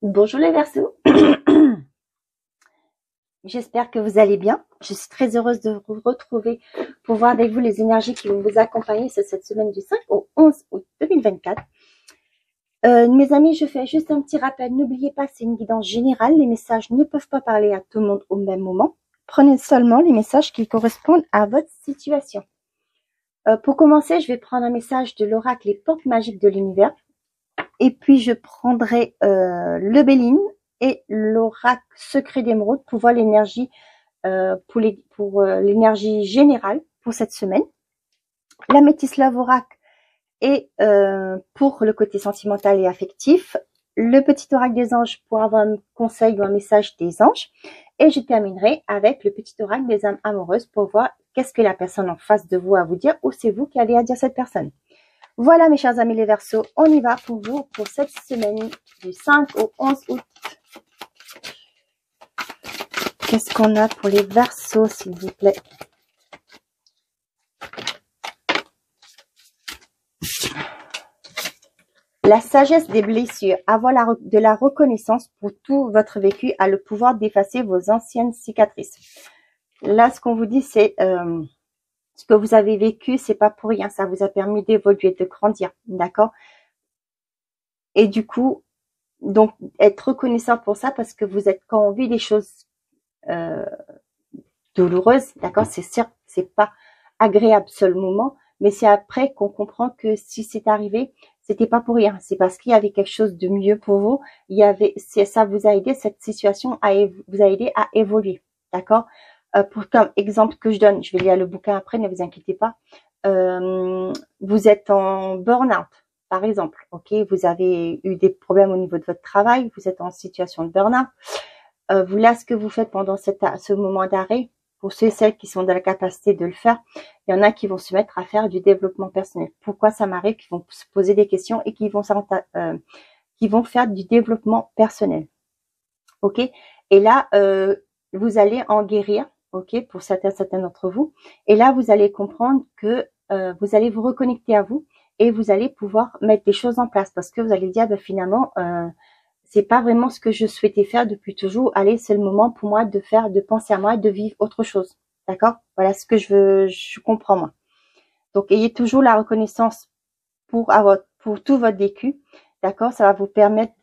Bonjour les Verseaux, j'espère que vous allez bien. Je suis très heureuse de vous retrouver pour voir avec vous les énergies qui vont vous accompagner cette semaine du 5 au 11 août 2024. Mes amis, je fais juste un petit rappel. N'oubliez pas, c'est une guidance générale. Les messages ne peuvent pas parler à tout le monde au même moment. Prenez seulement les messages qui correspondent à votre situation. Pour commencer, je vais prendre un message de l'oracle Les Portes Magiques de l'Univers. Et puis, je prendrai le Béline et l'oracle Secret d'Émeraude pour voir l'énergie pour l'énergie générale pour cette semaine. La Métislave oracle et pour le côté sentimental et affectif. Le petit oracle des anges pour avoir un conseil ou un message des anges. Et je terminerai avec le petit oracle des âmes amoureuses pour voir qu'est-ce que la personne en face de vous a à vous dire ou c'est vous qui avez à dire cette personne. Voilà mes chers amis les Verseaux, on y va pour vous pour cette semaine du 5 au 11 août. Qu'est-ce qu'on a pour les Verseaux s'il vous plaît? La sagesse des blessures, avoir de la reconnaissance pour tout votre vécu a le pouvoir d'effacer vos anciennes cicatrices. Là, ce qu'on vous dit, c'est ce que vous avez vécu, c'est pas pour rien. Ça vous a permis d'évoluer, de grandir, d'accord? Et du coup, donc, être reconnaissant pour ça parce que vous êtes, quand on vit des choses douloureuses, d'accord? C'est certes, c'est pas agréable sur le moment, mais c'est après qu'on comprend que si c'est arrivé, c'était pas pour rien. C'est parce qu'il y avait quelque chose de mieux pour vous. Ça vous a aidé, cette situation vous a aidé à évoluer, d'accord? Pour comme exemple que je donne, je vais lire le bouquin après, ne vous inquiétez pas. Vous êtes en burn-out, par exemple, ok? Vous avez eu des problèmes au niveau de votre travail, vous êtes en situation de burn-out. Là, ce que vous faites pendant ce moment d'arrêt, pour ceux et celles qui sont dans la capacité de le faire, il y en a qui vont se mettre à faire du développement personnel. Pourquoi ça m'arrive? Qui vont se poser des questions et qui vont faire du développement personnel. Ok? Et là, vous allez en guérir, ok, pour certains d'entre vous. Et là, vous allez comprendre que vous allez vous reconnecter à vous et vous allez pouvoir mettre des choses en place parce que vous allez dire, finalement, c'est pas vraiment ce que je souhaitais faire depuis toujours. Allez, c'est le moment pour moi de penser à moi et de vivre autre chose. D'accord? Voilà ce que je comprends moi. Donc, ayez toujours la reconnaissance pour tout votre vécu. D'accord? Ça va vous permettre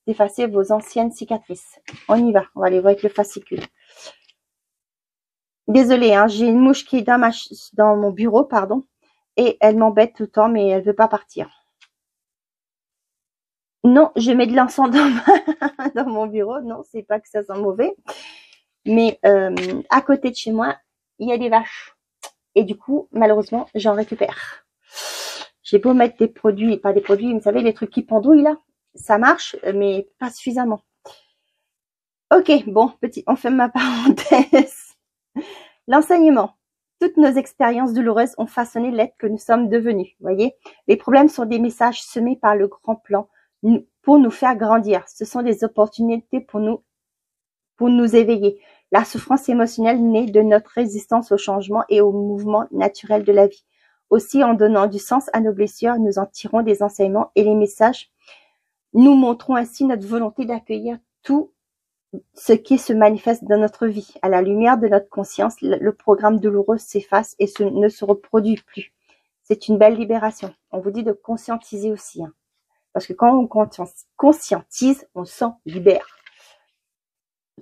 d'effacer vos anciennes cicatrices. On y va. On va aller voir avec le fascicule. Désolée, hein, j'ai une mouche qui est dans mon bureau, pardon, et elle m'embête tout le temps, mais elle veut pas partir. Non, je mets de l'encens dans mon bureau. Non, c'est pas que ça sent mauvais. Mais à côté de chez moi, il y a des vaches. Et du coup, malheureusement, j'en récupère. J'ai beau mettre des produits, pas des produits, vous savez, les trucs qui pendouillent là. Ça marche, mais pas suffisamment. Ok, bon, on fait ma parenthèse. L'enseignement. Toutes nos expériences douloureuses ont façonné l'être que nous sommes devenus. Voyez, les problèmes sont des messages semés par le grand plan pour nous faire grandir. Ce sont des opportunités pour nous éveiller. La souffrance émotionnelle naît de notre résistance au changement et au mouvement naturel de la vie. Aussi, en donnant du sens à nos blessures, nous en tirons des enseignements et les messages. Nous montrons ainsi notre volonté d'accueillir tout ce qui se manifeste dans notre vie. À la lumière de notre conscience, le programme douloureux s'efface et ne se reproduit plus. C'est une belle libération. On vous dit de conscientiser aussi. Hein. Parce que quand on conscientise, on s'en libère.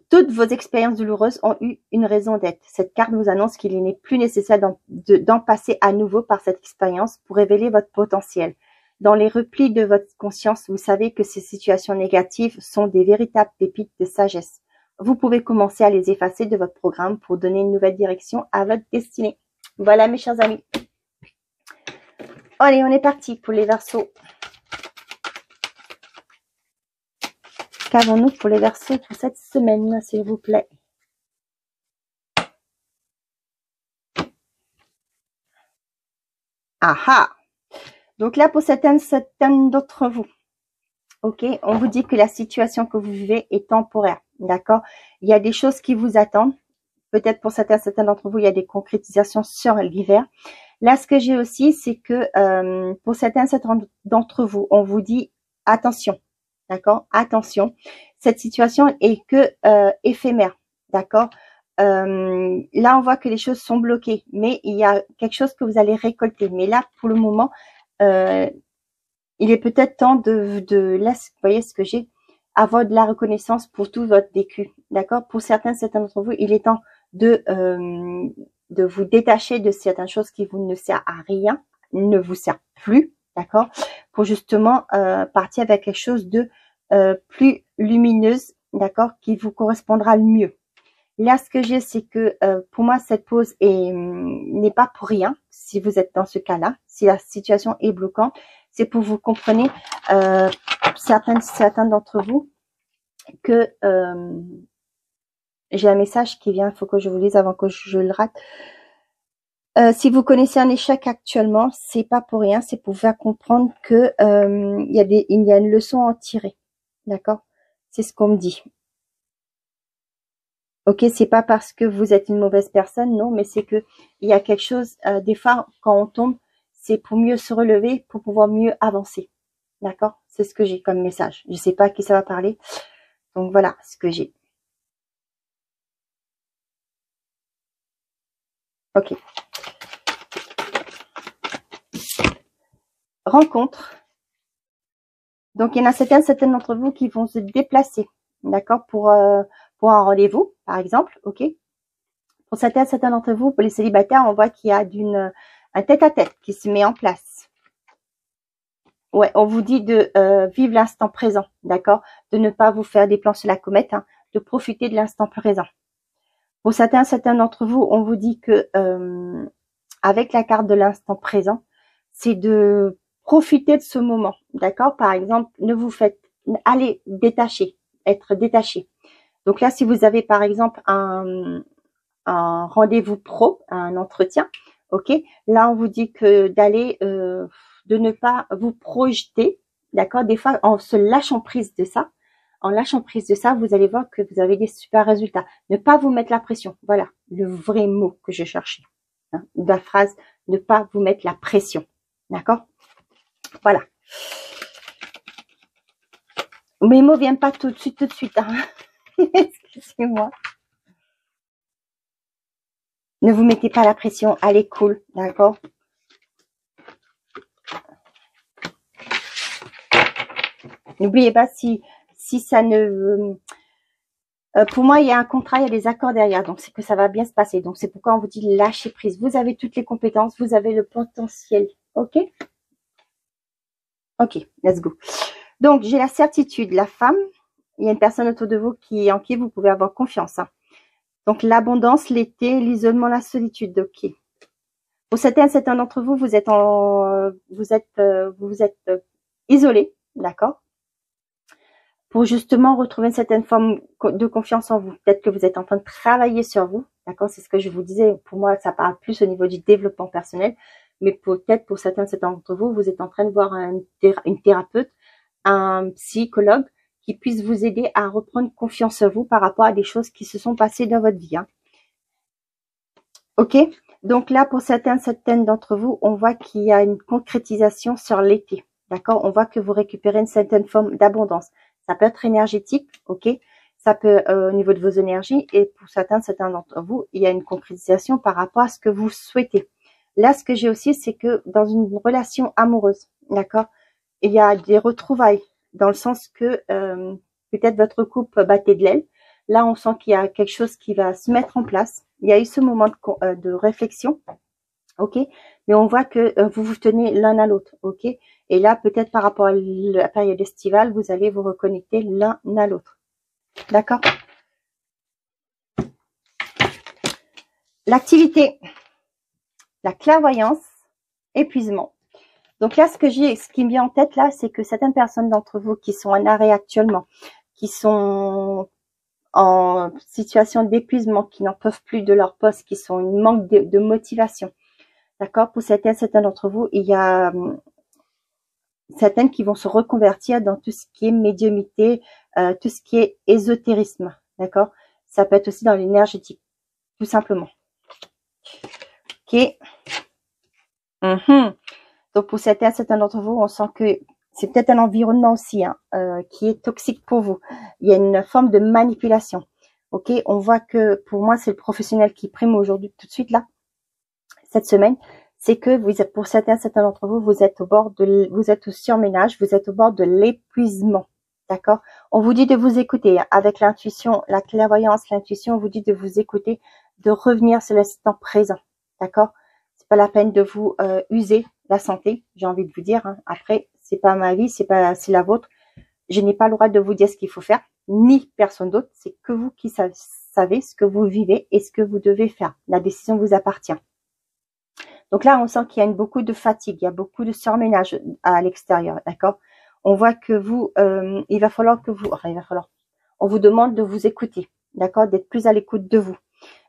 Toutes vos expériences douloureuses ont eu une raison d'être. Cette carte vous annonce qu'il n'est plus nécessaire d'en passer à nouveau par cette expérience pour révéler votre potentiel. Dans les replis de votre conscience, vous savez que ces situations négatives sont des véritables pépites de sagesse. Vous pouvez commencer à les effacer de votre programme pour donner une nouvelle direction à votre destinée. Voilà mes chers amis. Allez, on est parti pour les Verseaux. Qu'avons-nous pour les Verseaux pour cette semaine, s'il vous plaît? Aha! Donc là, pour certaines d'entre vous, ok, on vous dit que la situation que vous vivez est temporaire, d'accord? Il y a des choses qui vous attendent. Peut-être pour certains d'entre vous, il y a des concrétisations sur l'hiver. Là, ce que j'ai aussi, c'est que pour certains d'entre vous, on vous dit attention, d'accord? Attention, cette situation est que éphémère, d'accord? Là, on voit que les choses sont bloquées, mais il y a quelque chose que vous allez récolter. Mais là, pour le moment, il est peut-être temps là, vous voyez ce que j'ai, avoir de la reconnaissance pour tout votre vécu, d'accord? Pour certains d'entre vous, il est temps de vous détacher de certaines choses qui vous ne servent à rien, ne vous servent plus, d'accord? Pour justement partir avec quelque chose de plus lumineuse, d'accord? Qui vous correspondra le mieux. Là, ce que j'ai, c'est que pour moi, cette pause n'est pas pour rien. Si vous êtes dans ce cas-là, si la situation est bloquante, c'est pour vous comprenez certains d'entre vous que j'ai un message qui vient. Il faut que je vous lise avant que je le rate. Si vous connaissez un échec actuellement, c'est pas pour rien. C'est pour vous faire comprendre que il y a une leçon à en tirer. D'accord? C'est ce qu'on me dit. Ok, c'est pas parce que vous êtes une mauvaise personne, non, mais c'est que il y a quelque chose, des fois, quand on tombe, c'est pour mieux se relever, pour pouvoir mieux avancer. D'accord? C'est ce que j'ai comme message. Je sais pas à qui ça va parler. Donc voilà ce que j'ai. Ok. Rencontre. Donc il y en a certaines d'entre vous qui vont se déplacer, d'accord, pour un rendez-vous, par exemple, ok. Pour certains d'entre vous, pour les célibataires, on voit qu'il y a un tête-à-tête qui se met en place. Ouais, on vous dit de vivre l'instant présent, d'accord, de ne pas vous faire des plans sur la comète, hein, de profiter de l'instant présent. Pour certains d'entre vous, on vous dit que avec la carte de l'instant présent, c'est de profiter de ce moment, d'accord. Par exemple, allez détacher, être détaché. Donc là, si vous avez par exemple un rendez-vous pro, un entretien, ok. Là, on vous dit que de ne pas vous projeter, d'accord. Des fois, en se lâchant prise de ça, vous allez voir que vous avez des super résultats. Ne pas vous mettre la pression. Voilà le vrai mot que je cherchais. Hein, la phrase, ne pas vous mettre la pression. D'accord? Voilà. Mes mots viennent pas tout de suite. Hein. Excusez-moi. Ne vous mettez pas la pression. Allez, cool. D'accord? N'oubliez pas si ça ne... pour moi, il y a un contrat, il y a des accords derrière. Donc, c'est que ça va bien se passer. Donc, c'est pourquoi on vous dit lâcher prise. Vous avez toutes les compétences. Vous avez le potentiel. OK? Ok, let's go. Donc, j'ai la certitude, la femme, il y a une personne autour de vous en qui vous pouvez avoir confiance. Hein. Donc, l'abondance, l'été, l'isolement, la solitude. Ok. Pour certains d'entre vous, vous êtes isolé, d'accord. Pour justement retrouver une certaine forme de confiance en vous. Peut-être que vous êtes en train de travailler sur vous, d'accord. C'est ce que je vous disais. Pour moi, ça parle plus au niveau du développement personnel. Mais peut-être pour certains d'entre vous, vous êtes en train de voir une thérapeute, un psychologue qui puisse vous aider à reprendre confiance en vous par rapport à des choses qui se sont passées dans votre vie. Hein. Ok, donc là, pour certaines d'entre vous, on voit qu'il y a une concrétisation sur l'été. D'accord, on voit que vous récupérez une certaine forme d'abondance. Ça peut être énergétique, ok. Ça peut au niveau de vos énergies. Et pour certains d'entre vous, il y a une concrétisation par rapport à ce que vous souhaitez. Là, ce que j'ai aussi, c'est que dans une relation amoureuse, d'accord, il y a des retrouvailles, dans le sens que peut-être votre couple battait de l'aile. Là, on sent qu'il y a quelque chose qui va se mettre en place. Il y a eu ce moment de réflexion, ok, mais on voit que vous vous tenez l'un à l'autre, ok. Et là, peut-être par rapport à la période estivale, vous allez vous reconnecter l'un à l'autre, d'accord. L'activité, la clairvoyance, épuisement. Donc là, ce qui me vient en tête là, c'est que certaines personnes d'entre vous qui sont en arrêt actuellement, qui sont en situation d'épuisement, qui n'en peuvent plus de leur poste, qui sont en manque de motivation. D'accord? Pour certains d'entre vous, il y a certaines qui vont se reconvertir dans tout ce qui est médiumnité, tout ce qui est ésotérisme. D'accord? Ça peut être aussi dans l'énergétique, tout simplement. Ok. Donc pour certains d'entre vous, on sent que c'est peut-être un environnement aussi hein, qui est toxique pour vous. Il y a une forme de manipulation. Ok, on voit que pour moi, c'est le professionnel qui prime aujourd'hui, tout de suite là, cette semaine. C'est que vous êtes, pour certains d'entre vous, vous êtes vous êtes au surménage, vous êtes au bord de l'épuisement. D'accord? On vous dit de vous écouter hein, avec l'intuition, la clairvoyance, l'intuition, on vous dit de vous écouter, de revenir sur l'instant présent. D'accord? C'est pas la peine de vous user la santé, j'ai envie de vous dire. Hein. Après, c'est pas ma vie, c'est la vôtre. Je n'ai pas le droit de vous dire ce qu'il faut faire, ni personne d'autre. C'est que vous qui savez ce que vous vivez et ce que vous devez faire. La décision vous appartient. Donc là, on sent qu'il y a beaucoup de fatigue, il y a beaucoup de surménage à l'extérieur, d'accord? On voit que vous, il va falloir que vous, enfin, on vous demande de vous écouter, d'accord? D'être plus à l'écoute de vous,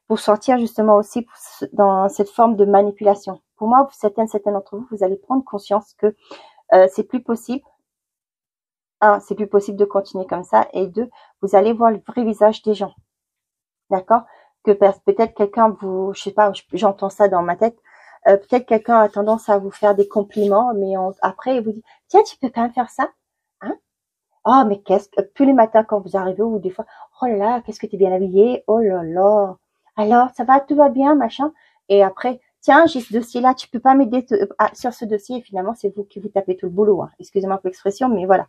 pour sortir justement aussi dans cette forme de manipulation. Pour moi, certains d'entre vous, vous allez prendre conscience que c'est plus possible. Un, c'est plus possible de continuer comme ça, et deux, vous allez voir le vrai visage des gens, d'accord? Que peut-être quelqu'un vous, je sais pas, j'entends ça dans ma tête. Peut-être quelqu'un a tendance à vous faire des compliments, mais après, il vous dit, tiens, tu peux quand même faire ça, hein? Oh, mais qu'est-ce que, tous les matins quand vous arrivez, ou des fois, oh là là, qu'est-ce que tu es bien habillé, oh là là, alors, ça va, tout va bien, machin. Et après, tiens, j'ai ce dossier-là, tu peux pas m'aider sur ce dossier, et finalement, c'est vous qui vous tapez tout le boulot, hein. Excusez-moi pour l'expression, mais voilà.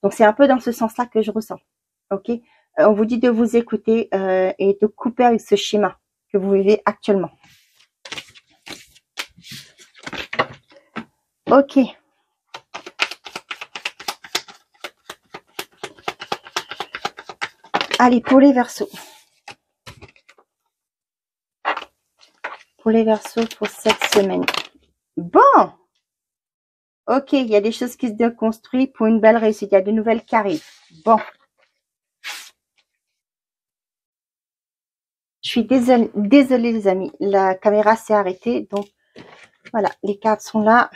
Donc, c'est un peu dans ce sens-là que je ressens, ok? On vous dit de vous écouter et de couper avec ce schéma que vous vivez actuellement. Ok. Allez, pour les Verseaux. Pour les Verseaux pour cette semaine. Bon. Ok, il y a des choses qui se déconstruisent pour une belle réussite. Il y a de nouvelles qui arrivent. Bon. Je suis désolée les amis. La caméra s'est arrêtée. Donc, voilà, les cartes sont là.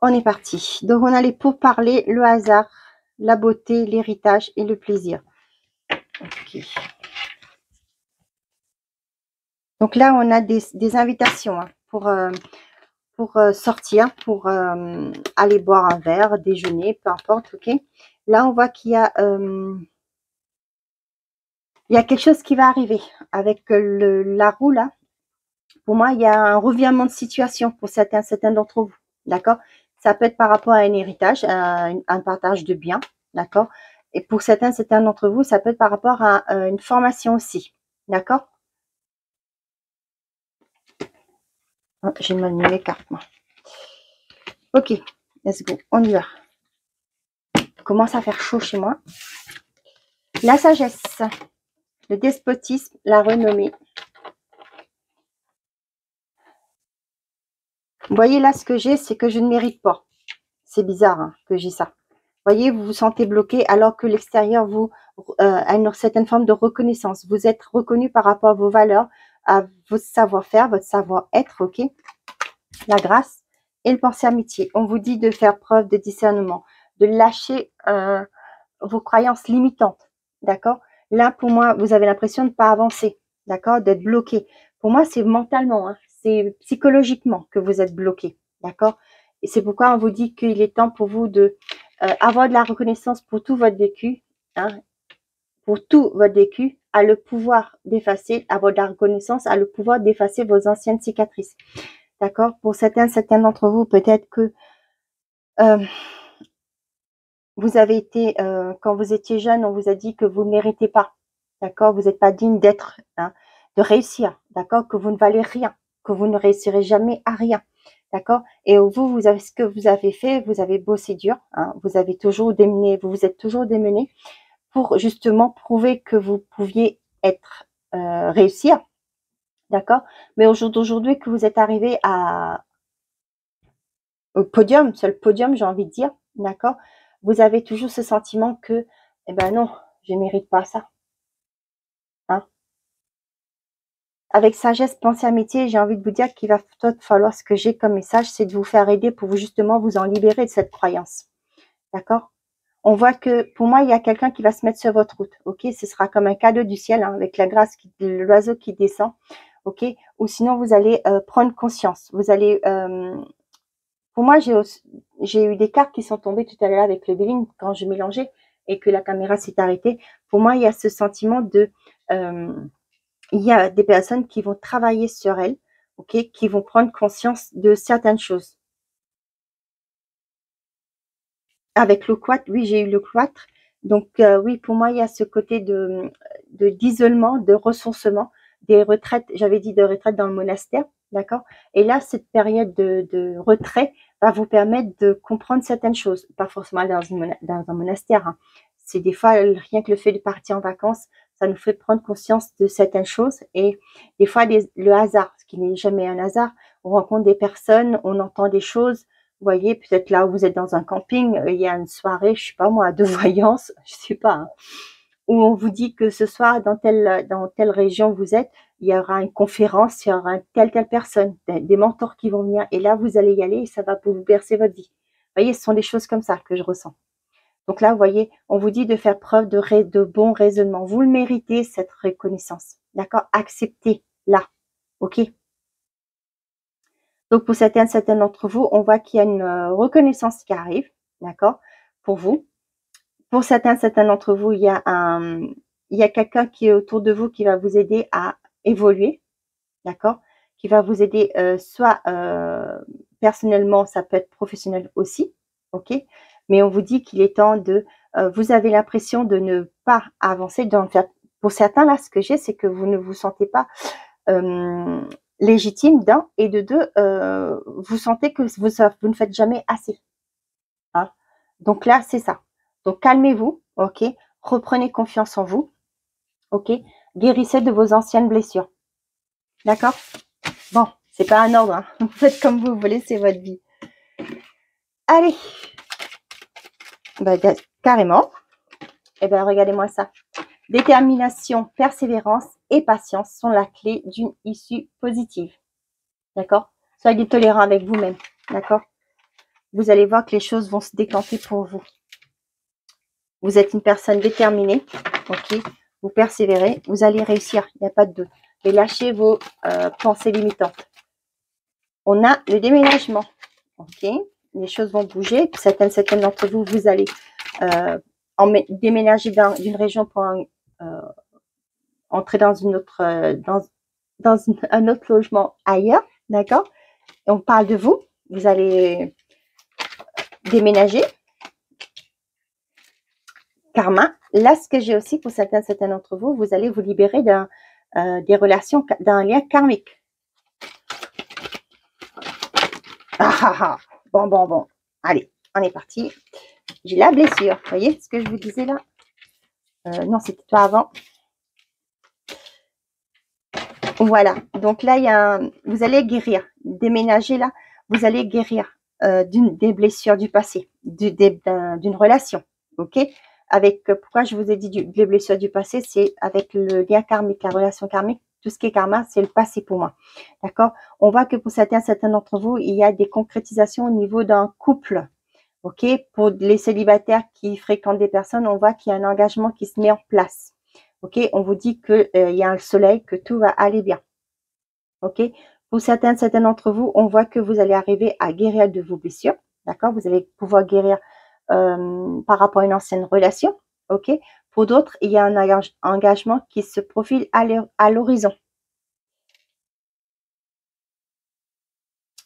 On est parti. Donc, on a les pourparlers, le hasard, la beauté, l'héritage et le plaisir. Ok. Donc là, on a des invitations hein, pour sortir, pour aller boire un verre, déjeuner, peu importe, ok. Là, on voit qu'il y a quelque chose qui va arriver avec la roue là. Pour moi, il y a un revirement de situation pour certains d'entre vous, d'accord. Ça peut être par rapport à un héritage, un partage de biens, d'accord. Et pour certains d'entre vous, ça peut être par rapport à une formation aussi, d'accord. Oh, j'ai mal mis mes cartes, moi. Ok, let's go, on y va. Il commence à faire chaud chez moi. La sagesse, le despotisme, la renommée. Vous voyez là, ce que j'ai, c'est que je ne mérite pas. C'est bizarre hein, que j'ai ça. Vous voyez, vous vous sentez bloqué alors que l'extérieur vous a une certaine forme de reconnaissance. Vous êtes reconnu par rapport à vos valeurs, à votre savoir-faire, votre savoir-être, ok. La grâce et le pensée amitié. On vous dit de faire preuve de discernement, de lâcher vos croyances limitantes, d'accord. Là, pour moi, vous avez l'impression de ne pas avancer, d'accord, d'être bloqué. Pour moi, c'est mentalement, hein, c'est psychologiquement que vous êtes bloqué, d'accord. Et c'est pourquoi on vous dit qu'il est temps pour vous de avoir de la reconnaissance pour tout votre vécu, hein, pour tout votre vécu, à le pouvoir d'effacer, avoir de la reconnaissance, à le pouvoir d'effacer vos anciennes cicatrices, d'accord. Pour certains d'entre vous, peut-être que vous avez été, quand vous étiez jeune, on vous a dit que vous ne méritez pas, d'accord, vous n'êtes pas digne d'être, hein, de réussir, d'accord, que vous ne valez rien, que vous ne réussirez jamais à rien, d'accord. Et vous avez ce que vous avez fait, vous avez bossé dur, hein, vous avez toujours démené, vous vous êtes toujours démené pour justement prouver que vous pouviez être, réussir, d'accord. Mais au jour d'aujourd'hui que vous êtes arrivé au podium, seul podium, j'ai envie de dire, d'accord, vous avez toujours ce sentiment que, eh ben non, je mérite pas ça. Hein. Avec sagesse, pensée, amitié, j'ai envie de vous dire qu'il va peut-être falloir, ce que j'ai comme message, c'est de vous faire aider pour justement vous en libérer de cette croyance. D'accord. On voit que, pour moi, il y a quelqu'un qui va se mettre sur votre route. Ok, ce sera comme un cadeau du ciel, hein, avec la grâce, l'oiseau qui descend. Ok, ou sinon vous allez prendre conscience. Vous allez Pour moi, j'ai eu des cartes qui sont tombées tout à l'heure avec le billing quand je mélangeais et que la caméra s'est arrêtée. Pour moi, il y a ce sentiment de... il y a des personnes qui vont travailler sur elles, ok, qui vont prendre conscience de certaines choses. Avec le cloître, oui, j'ai eu le cloître. Donc, oui, pour moi, il y a ce côté d'isolement, de ressourcement, des retraites. J'avais dit de retraite dans le monastère, d'accord? Et là, cette période de retrait va vous permettre de comprendre certaines choses. Pas forcément dans un monastère, hein. C'est des fois, rien que le fait de partir en vacances, ça nous fait prendre conscience de certaines choses. Et des fois, le hasard, ce qui n'est jamais un hasard, on rencontre des personnes, on entend des choses. Vous voyez, peut-être là où vous êtes dans un camping, il y a une soirée, je sais pas moi, de voyance, je sais pas, hein, où on vous dit que ce soir, dans telle région vous êtes, il y aura une conférence, il y aura telle personne, des mentors qui vont venir, et là, vous allez y aller et ça va vous bercer votre vie. Vous voyez, ce sont des choses comme ça que je ressens. Donc là, vous voyez, on vous dit de faire preuve de bon raisonnement. Vous le méritez, cette reconnaissance. D'accord? Acceptez-la. OK? Donc, pour certains d'entre vous, on voit qu'il y a une reconnaissance qui arrive, d'accord, pour vous. Pour certains d'entre vous, il y a quelqu'un qui est autour de vous qui va vous aider à évoluer, d'accord, qui va vous aider soit personnellement, ça peut être professionnel aussi, ok. Mais on vous dit qu'il est temps vous avez l'impression de ne pas avancer. Pour certains, là, ce que j'ai, c'est que vous ne vous sentez pas légitime d'un, et de deux, vous sentez que vous ne faites jamais assez. Hein. Donc là, c'est ça. Donc calmez-vous, ok. Reprenez confiance en vous, ok. Guérissez de vos anciennes blessures. D'accord? Bon, c'est pas un ordre, hein. Vous faites comme vous voulez, c'est votre vie. Allez. Bah, carrément. Eh bien, regardez-moi ça. Détermination, persévérance et patience sont la clé d'une issue positive. D'accord? Soyez tolérant avec vous-même. D'accord? Vous allez voir que les choses vont se décanter pour vous. Vous êtes une personne déterminée. Ok? Vous persévérez. Vous allez réussir. Il n'y a pas de doute. Et lâchez vos pensées limitantes. On a le déménagement. Ok? Les choses vont bouger. Certaines d'entre vous, vous allez déménager d'une région pour entrer dans une autre, un autre logement ailleurs. D'accord? Et on parle de vous. Vous allez déménager. Karma. Là, ce que j'ai aussi pour certains d'entre vous, vous allez vous libérer des relations, d'un lien karmique. Bon. Allez, on est parti. J'ai la blessure. Vous voyez ce que je vous disais là? Non, c'était pas avant. Voilà. Donc là, vous allez guérir. Déménager là, vous allez guérir des blessures du passé, d'une relation. Ok? Pourquoi je vous ai dit des blessures du passé, c'est avec le lien karmique, la relation karmique. Tout ce qui est karma, c'est le passé pour moi. D'accord? On voit que pour certains d'entre vous, il y a des concrétisations au niveau d'un couple. Ok? Pour les célibataires qui fréquentent des personnes, on voit qu'il y a un engagement qui se met en place. Ok? On vous dit qu'il y a un soleil, que tout va aller bien. Ok? Pour certains d'entre vous, on voit que vous allez arriver à guérir de vos blessures. D'accord? Vous allez pouvoir guérir par rapport à une ancienne relation. Ok? Pour d'autres, il y a un engagement qui se profile à l'horizon.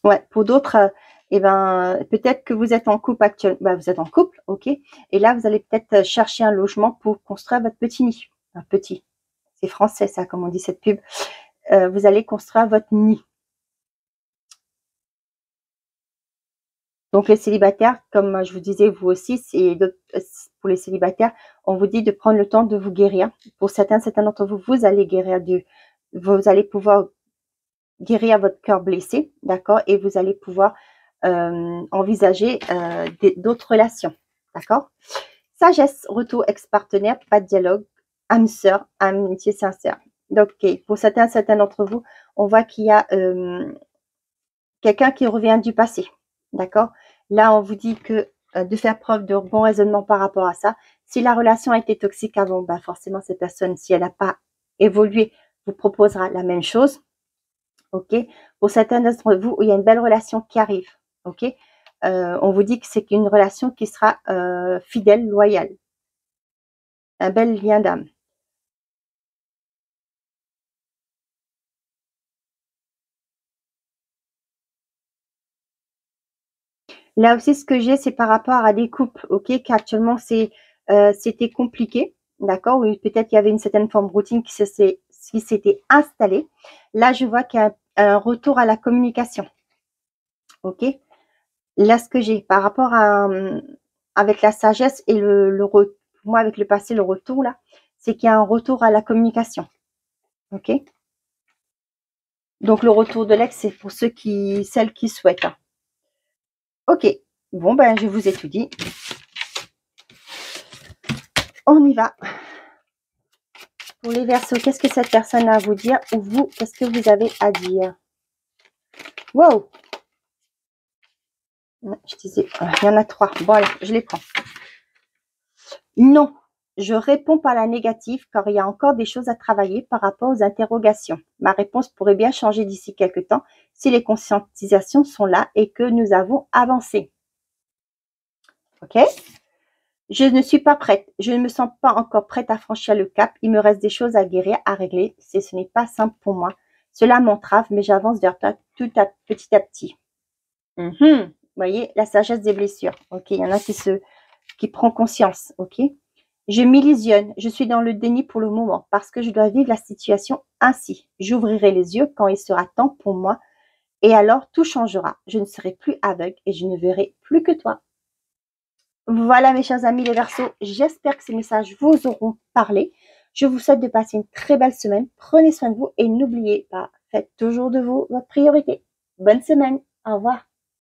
Ouais, pour d'autres, peut-être que vous êtes en couple actuellement. Vous êtes en couple, ok? Et là, vous allez peut-être chercher un logement pour construire votre petit nid. Un petit. C'est français, ça, comme on dit cette pub. Vous allez construire votre nid. Donc, les célibataires, comme je vous disais, vous aussi, pour les célibataires, on vous dit de prendre le temps de vous guérir. Pour certains d'entre vous, vous allez pouvoir guérir votre cœur blessé, d'accord? Et vous allez pouvoir envisager d'autres relations, d'accord? Sagesse, retour ex-partenaire, pas de dialogue, âme sœur, amitié sincère. Donc, pour certains d'entre vous, on voit qu'il y a quelqu'un qui revient du passé, d'accord? Là, on vous dit que de faire preuve de bon raisonnement par rapport à ça. Si la relation a été toxique avant, forcément, cette personne, si elle n'a pas évolué, vous proposera la même chose. Ok? Pour certains d'entre vous, il y a une belle relation qui arrive. Ok? on vous dit que c'est une relation qui sera fidèle, loyale. Un bel lien d'âme. Là aussi, ce que j'ai, c'est par rapport à des couples, ok, qu'actuellement c'était compliqué, d'accord, ou peut-être il y avait une certaine forme de routine qui s'était installée. Là, je vois qu'il y a un retour à la communication, ok. Là, ce que j'ai par rapport à avec la sagesse et moi avec le passé, le retour là, c'est qu'il y a un retour à la communication, ok. Donc le retour de l'ex, c'est pour celles qui souhaitent. Hein. Ok, bon ben je vous ai tout dit. On y va. Pour les Verseaux, qu'est-ce que cette personne a à vous dire? Ou vous, qu'est-ce que vous avez à dire? Wow! Je disais, il y en a 3. Bon, allez, je les prends. Non, je réponds par la négative car il y a encore des choses à travailler par rapport aux interrogations. Ma réponse pourrait bien changer d'ici quelques temps si les conscientisations sont là et que nous avons avancé. Ok? Je ne suis pas prête. Je ne me sens pas encore prête à franchir le cap. Il me reste des choses à guérir, à régler. Ce n'est pas simple pour moi. Cela m'entrave, mais j'avance vers toi petit à petit. Vous voyez, la sagesse des blessures. Ok, il y en a qui prend conscience. Ok. Je m'illusionne. Je suis dans le déni pour le moment parce que je dois vivre la situation ainsi. J'ouvrirai les yeux quand il sera temps pour moi et alors tout changera. Je ne serai plus aveugle et je ne verrai plus que toi. Voilà mes chers amis les Verseaux, j'espère que ces messages vous auront parlé. Je vous souhaite de passer une très belle semaine. Prenez soin de vous et n'oubliez pas, faites toujours de vous votre priorité. Bonne semaine, au revoir.